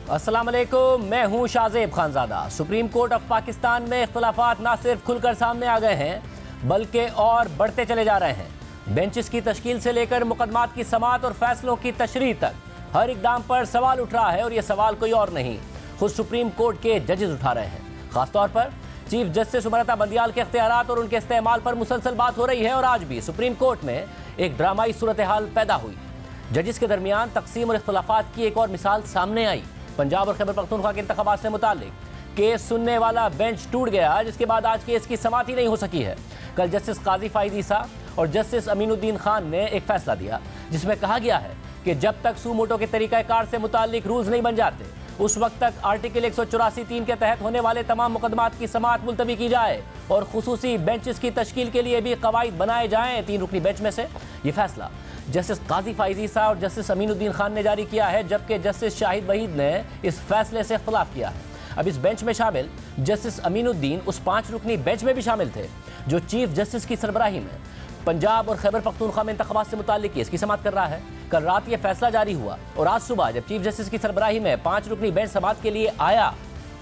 अस्सलाम वालेकुम, मैं हूं Shahzeb Khanzada. Supreme court of Pakistan में इख्तलाफात न सिर्फ खुलकर सामने आ गए हैं बल्कि और बढ़ते चले जा रहे हैं। बेंचेस की तश्कील से लेकर मुकदमात की समाअत और फैसलों की तशरीह तक हर इकदाम पर सवाल उठ रहा है और यह सवाल कोई और नहीं, खुद सुप्रीम कोर्ट के जजेस उठा रहे हैं। खासतौर पर चीफ जस्टिस उमरता बंदियाल के इख्तियारात और उनके इस्तेमाल पर मुसलसल बात हो रही है और आज भी सुप्रीम कोर्ट में एक ड्रामाई सूरत हाल पैदा हुई। जजेस के दरमियान तकसीम और इख्तलाफात की एक और मिसाल सामने आई। पंजाब और खैबर पख्तूनख्वा के इंतखाबात से मुताल्लिक केस सुनने वाला बेंच टूट गया, जिसके बाद आज केस की समाअत ही नहीं हो सकी है। कल जस्टिस काजी फाइज ईसा और जस्टिस अमीनुद्दीन खान ने एक फैसला दिया जिसमें कहा गया है कि जब तक सूमोटो के तरीक़ाकार से मुताल्लिक रूल्स नहीं बन जाते उस वक्त तक आर्टिकल 184(3) के तहत होने वाले तमाम मुकदमात की समाअत मुलतवी की जाए और खुसूसी बेंचेस की तश्कील के लिए भी कवायद बनाए जाएँ। 3 रुकनी बेंच में से ये फैसला जस्टिस काजी फाइज ईसा और जस्टिस अमीनुद्दीन खान ने जारी किया है, जबकि जस्टिस शाहिद वहीद ने इस फैसले से इख्तलाफ किया है। अब इस बेंच में शामिल जस्टिस अमीनुद्दीन उस 5 रुकनी बेंच में भी शामिल थे जो चीफ जस्टिस की सरबराही में पंजाब और खैबर पख्तूनख्वा में इंतखाबात से मुताल्लिक केस की समाअत कर रहा है। कल रात ये फैसला जारी हुआ और आज सुबह जब चीफ जस्टिस की सरबराही में 5 रुकनी बेंच समाअत के लिए आया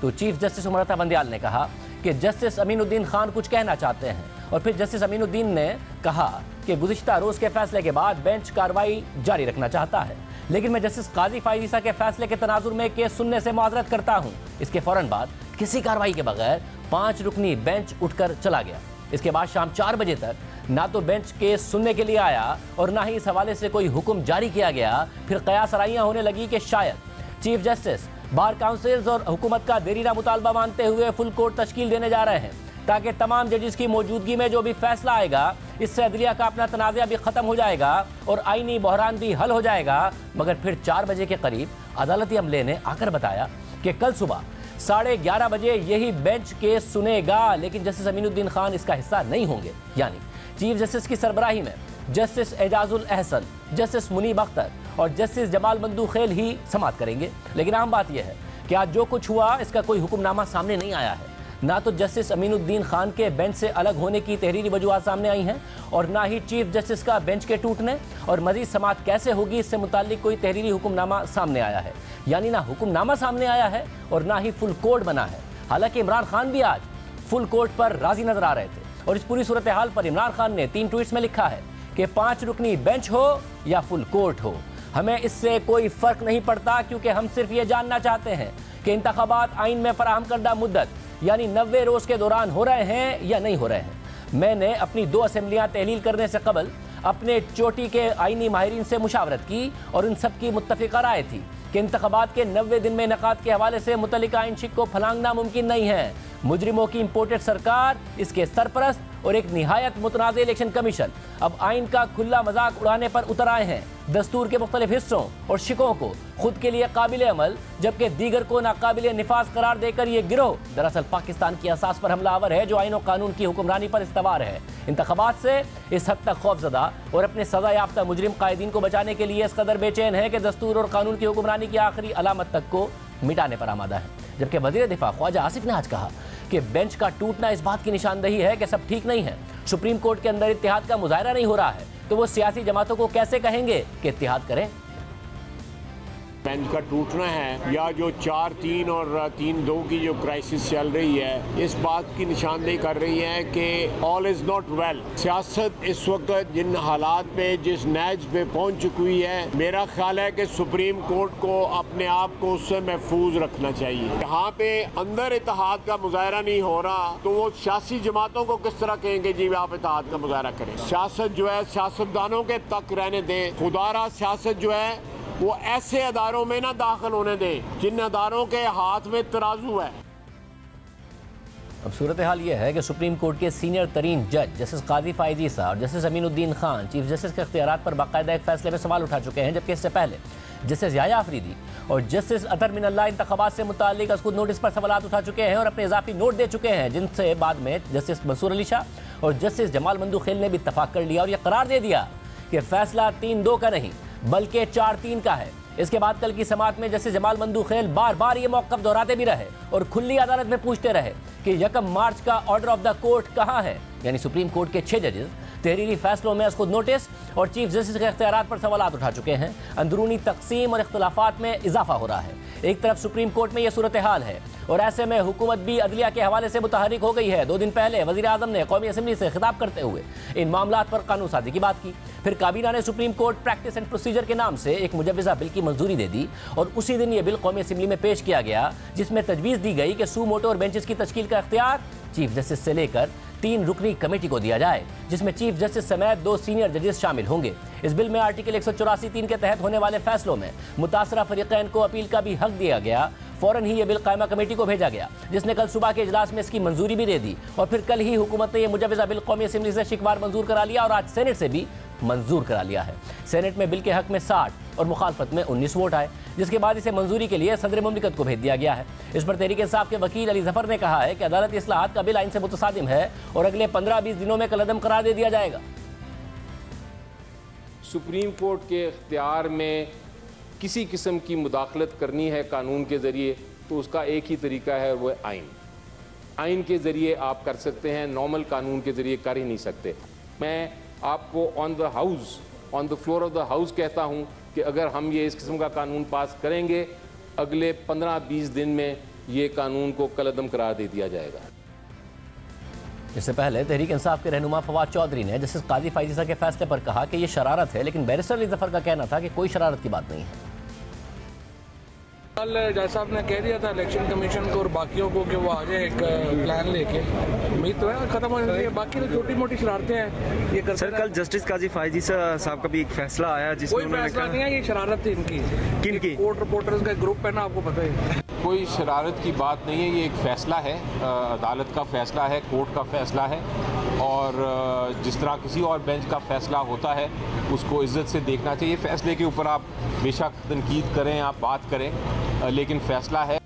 तो चीफ जस्टिस उमरता बंदियाल ने कहा कि जस्टिस अमीनुद्दीन खान कुछ कहना चाहते हैं और फिर जस्टिस अमीनुद्दीन ने कहा कि गुज़िश्ता रोज़ के फैसले के बाद बेंच कार्रवाई जारी रखना चाहता है, लेकिन मैं जस्टिस काजी फाइज ईसा के फैसले के तनाजुर में केस सुनने से माजरत करता हूँ। इसके फौरन बाद किसी कार्रवाई के बगैर 5 रुकनी बेंच उठकर चला गया। इसके बाद शाम 4 बजे तक ना तो बेंच केस सुनने के लिए आया और ना ही इस हवाले से कोई हुक्म जारी किया गया। फिर कयास आराइयाँ होने लगी कि शायद चीफ जस्टिस बार काउंसिल्स और हुकूमत का देरीना मुतालबा मानते हुए फुल कोर्ट तश्कील देने जा रहे हैं ताकि तमाम जजेस की मौजूदगी में जो भी फैसला आएगा इससे अदलिया का अपना तनाज़ा भी ख़त्म हो जाएगा और आईनी बहरान भी हल हो जाएगा। मगर फिर 4 बजे के करीब अदालती अमले ने आकर बताया कि कल सुबह 11:30 बजे यही बेंच केस सुनेगा, लेकिन जस्टिस अमीनुद्दीन खान इसका हिस्सा नहीं होंगे। यानी चीफ जस्टिस की सरबराही में जस्टिस एजाजुल अहसन, जस्टिस मुनीब अख्तर और जस्टिस जमाल मंदूखेल ही समाअत करेंगे। लेकिन अहम बात यह है कि आज जो कुछ हुआ इसका कोई हुक्मनामा सामने नहीं आया है। ना तो जस्टिस अमीनुद्दीन खान के बेंच से अलग होने की तहरीरी वजूहात सामने आई हैं और ना ही चीफ जस्टिस का बेंच के टूटने और मजीद समाअत कैसे होगी इससे मुताल्लिक कोई तहरीरी हुक्मनामा सामने आया है। यानी ना हुक्मनामा सामने आया है और ना ही फुल कोर्ट बना है। हालांकि इमरान खान भी आज फुल कोर्ट पर राजी नजर आ रहे थे और इस पूरी सूरत हाल पर इमरान खान ने 3 ट्वीट्स में लिखा है कि 5 रुकनी बेंच हो या फुल कोर्ट हो, हमें इससे कोई फर्क नहीं पड़ता, क्योंकि हम सिर्फ ये जानना चाहते हैं कि इंतखाबात आइन में फराहम करदा मुद्दत यानी 90 रोज़ के दौरान हो रहे हैं या नहीं हो रहे हैं। मैंने अपनी 2 असेंबलियाँ तहलील करने से कबल अपने चोटी के आइनी माहिरीन से मुशावरत की और उन सब की मुत्तफ़िक़ा राय थी कि इंतखाबात के 90 दिन में इनेकाद के हवाले से मुतल्लिका आइन शिक को फलांगना मुमकिन नहीं है। मुजरिमों की इम्पोर्टेड सरकार, इसके सरपरस्त और एक निहायत मुतनाज़ इलेक्शन कमीशन अब आइन का खुला मजाक उड़ाने पर उतर आए हैं। दस्तूर के मुख्तलिफ हिस्सों और शिकों को खुद के लिए काबिल अमल जबकि दीगर को नाकाबिल निफाज करार देकर ये गिरोह दरअसल पाकिस्तान की असास पर हमलावर है जो आइन और कानून की हुक्मरानी पर इस्तवार है। इंतखाबात से इस हद तक खौफजदा और अपने सजा याफ्ता मुजरिम कायदीन को बचाने के लिए इस कदर बेचैन है कि दस्तूर और कानून की हुक्मरानी की आखिरी अलामत तक को मिटाने पर आमादा है। जबकि वज़ीर दिफा ख्वाजा आसिफ ने आज कहा कि बेंच का टूटना इस बात की निशानदही है कि सब ठीक नहीं है। सुप्रीम कोर्ट के अंदर इत्तेहाद का मुजाहरा नहीं हो रहा है तो वो सियासी जमातों को कैसे कहेंगे कि इत्तेहाद करें। बेंच का टूटना है या जो 4-3 और 3-2 की जो क्राइसिस चल रही है इस बात की निशानदेही कर रही है कि ऑल इज़ नॉट वेल। सियासत इस वक्त जिन हालात पे जिस नैज पे पहुंच चुकी हुई है, मेरा ख्याल है कि सुप्रीम कोर्ट को अपने आप को उससे महफूज रखना चाहिए। यहाँ पे अंदर इत्तेहाद का मुजाहरा नहीं हो रहा तो वो सियासी जमातों को किस तरह कहेंगे जी आप इत्तेहाद का मुजाहरा करें। सियासत जो है सियासतदानों के तक रहने दें। खुदारा सियासत जो है वो ऐसे अदारों में ना दाखिल होने दें जिन अदारों के हाथ में तराजू है। अब सूरत हाल यह है कि सुप्रीम कोर्ट के सीनियर तरीन जज जस्टिस काजी फाइज ईसा और justice Aminuddin Khan chief justice के इख्तियारात पर बाकायदा एक फैसले में सवाल उठा चुके हैं, जबकि इससे पहले जस्टिस याया अफरीदी और जस्टिस अतर मिनल्लाह इंतखाबात से मुताल्लिक खुद नोटिस पर सवाल उठा चुके हैं और अपने इजाफी नोट दे चुके हैं, जिनसे बाद में जस्टिस मंसूर अली शाह और जस्टिस जमाल मंदूखेल ने भी इत्तफाक कर लिया और यह करार दे दिया कि फैसला 3-2 का नहीं बल्कि 4-3 का है। इसके बाद कल की समाअत में जस्टिस जमाल मंदूखेल बार बार ये मौक़िफ़ दोहराते भी रहे और खुली अदालत में पूछते रहे कि 1 मार्च का ऑर्डर ऑफ द कोर्ट कहाँ है। यानी सुप्रीम कोर्ट के 6 जजेस तहरीरी फैसलों में खुद नोटिस और चीफ जस्टिस के इख्तियारात पर सवालात उठा चुके हैं। अंदरूनी तकसीम और इख्तिलाफात में इजाफा हो रहा है। एक तरफ सुप्रीम कोर्ट में यह सूरत हाल है और ऐसे में हुकूमत भी अदलिया के हवाले से मुतहरिक हो गई है। 2 दिन पहले वज़ीर आज़म ने कौमी असम्बली से खिताब करते हुए इन मामलात पर कानून साजी की बात की। फिर काबीना ने supreme court practice and procedure के नाम से एक मुजव्वज़ा बिल की मंजूरी दे दी और उसी दिन यह बिल कौमी असम्बली में पेश किया गया, जिसमें तजवीज़ दी गई कि सू मोटो और बेंचेस की तश्कील का इख्तियार चीफ जस्टिस से लेकर 3 रुकनी कमेटी को दिया जाए, जिसमें चीफ जस्टिस समेत 2 सीनियर जजेस शामिल होंगे। इस बिल में आर्टिकल 184(3) के तहत होने वाले फैसलों में मुतासरा फरीकैन को अपील का भी हक दिया गया। फौरन ही यह बिल कायमा कमेटी को भेजा गया, जिसने कल सुबह के इजलास में इसकी मंजूरी भी दे दी और फिर कल ही हुकूमत ने यह मुजव्वज़ा बिल कौमी असम्बली से शिकवार मंजूर करा लिया और आज सेनेट से भी मंजूर करा लिया है। सेनेट में बिल के हक में 60 और मुखालफत में 19 वोट आए, जिसके बाद इसे मंजूरी के लिए सदर मुमलिकत को भेज दिया गया है। इस पर तहरीक इंसाफ के वकील अली जफर ने कहा है कि अदालती इस्लाहात का बिल आइन से मुतसादिम है और अगले 15-20 दिनों में कलअदम करार दे दिया जाएगा। सुप्रीम कोर्ट के इख्तियार में किसी किस्म की मुदाखलत करनी है कानून के ज़रिए तो उसका एक ही तरीका है, वो आइन। आइन के ज़रिए आप कर सकते हैं, नॉर्मल कानून के ज़रिए कर ही नहीं सकते। मैं आपको on the house, on the floor of the house कहता हूँ कि अगर हम ये इस किस्म का कानून पास करेंगे, अगले 15-20 दिन में ये कानून को कलअदम करार दे दिया जाएगा। इससे पहले तहरीक इंसाफ के रहनुमा फवाद चौधरी ने जस्टिस काजी फाइज़ा के फैसले पर कहा कि यह शरारत है, लेकिन बैरिस्टर अली जफर का कहना था कि कोई शरारत की बात नहीं है। कल जज साहब ने कह दिया था इलेक्शन कमीशन को और बाकियों को कि वो आ जाए एक प्लान लेके, उम्मीद तो है खत्म हो जाती है। बाकी तो छोटी मोटी शरारतें हैं ये कर। सर कल जस्टिस काजी फाइज़ा साहब का भी एक फैसला आया जिसमें कोई फैसला नहीं है, ये शरारत थी इनकी। किनकी? कोर्ट रिपोर्टर्स का ग्रुप है ना, आपको पता है। कोई शरारत की बात नहीं है, ये एक फ़ैसला है, अदालत का फ़ैसला है, कोर्ट का फ़ैसला है और जिस तरह किसी और बेंच का फ़ैसला होता है उसको इज़्ज़त से देखना चाहिए। फ़ैसले के ऊपर आप बेशक तनकीद करें, आप बात करें, लेकिन फ़ैसला है।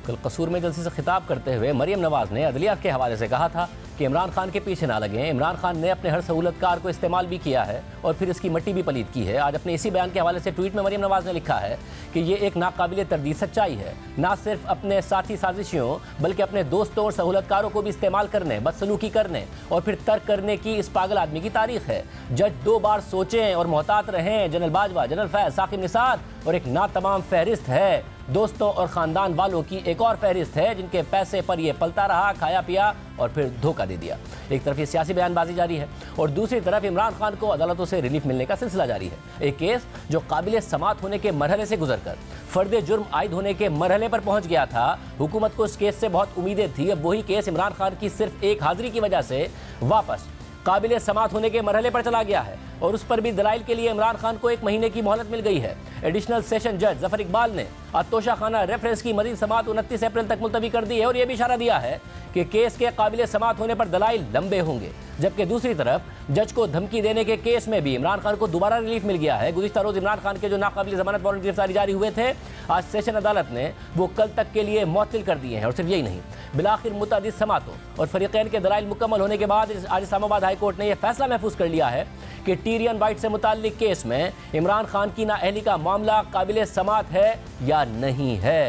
कल कसूर में जलसे से खिताब करते हुए मरियम नवाज़ ने अदलिया के हवाले से कहा था कि इमरान खान के पीछे ना लगें। इमरान खान ने अपने हर सहूलतकार को इस्तेमाल भी किया है और फिर इसकी मट्टी भी पलीद की है। आज अपने इसी बयान के हवाले से ट्वीट में मरियम नवाज़ ने लिखा है कि ये एक नाकाबिले तरदीद सच्चाई है। ना सिर्फ अपने साथी साजिशियों बल्कि अपने दोस्तों और सहूलतकारों को भी इस्तेमाल करने, बदसलूकी करने और फिर तर्क करने की इस पागल आदमी की तारीख है। जज 2 बार सोचें और मोहतात रहें। जनरल बाजवा, जनरल फैज, साकिब निसार और एक ना तमाम फहरिस्त है। दोस्तों और ख़ानदान वालों की एक और फहरिस्त है जिनके पैसे पर यह पलता रहा, खाया पिया और फिर धोखा दे दिया। एक तरफ ये सियासी बयानबाजी जारी है और दूसरी तरफ इमरान खान को अदालतों से रिलीफ मिलने का सिलसिला जारी है। एक केस जो काबिल समात होने के मरहले से गुजरकर फर्द जुर्म आयद होने के मरहले पर पहुंच गया था। हुकूमत को इस केस से बहुत उम्मीदें थी। अब वही केस इमरान खान की सिर्फ एक हाजिरी की वजह से वापस काबिल समात होने के मरहले पर चला गया है और उस पर भी दलाइल के लिए इमरान खान को 1 महीने की मोहलत मिल गई है। एडिशनल सेशन जज जफर इकबाल ने तोशा खाना रेफरेंस की मजीद समात 29 अप्रैल तक मुलतवी कर दी है और यह भी इशारा दिया है कि केस के काबिल समात होने पर दलाइल लंबे होंगे। जबकि दूसरी तरफ जज को धमकी देने के केस में भी इमरान खान को दोबारा रिलीफ मिल गया है। गुज़िश्ता रोज इमरान खान के जो नाकाबिल जमानत वारंट गिरफ्तारी जारी हुए थे, आज सेशन अदालत ने वो कल तक के लिए मुअत्तल कर दिए हैं। और सिर्फ यही नहीं, बिलाखिर मुतअद्दिद समातों और फरीक़ैन के दलाइल मुकम्मल होने के बाद आज इस्लामाबाद हाई कोर्ट ने यह फैसला महफूज कर लिया है कि टीरियन वाइट से मुताल्लिक केस में इमरान खान की नाअहली का मामला काबिल समात है या नहीं है।